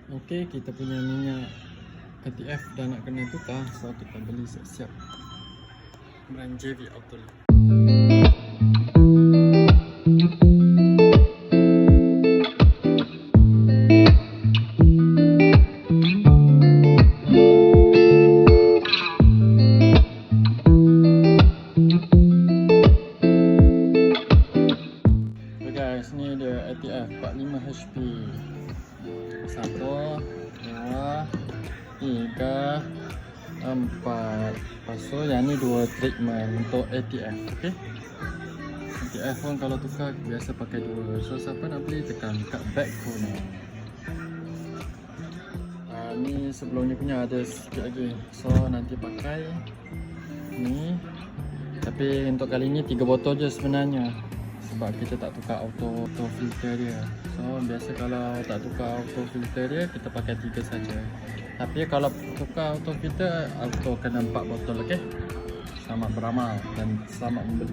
Okey, kita punya minyak ATF dah nak kena tukar, so kita beli siap-siap brand JV Auto. So guys, ni dia ATF 45 HP. 1, 2, 3, 4. Lepas tu yang ni 2 treatment untuk ATF. Okey. ATF pun kalau tukar biasa pakai 2. So siapa nak beli tekan kat back corner. Ni sebelum ni punya ada sikit lagi. So nanti pakai ni. Tapi untuk kali ni 3 botol je sebenarnya. Sebab kita tak tukar auto filter dia. So biasa kalau tak tukar auto filter dia, kita pakai 3 saja. Tapi kalau tukar auto filter, auto kena 4 botol. Okey. Selamat beramal dan selamat membeli.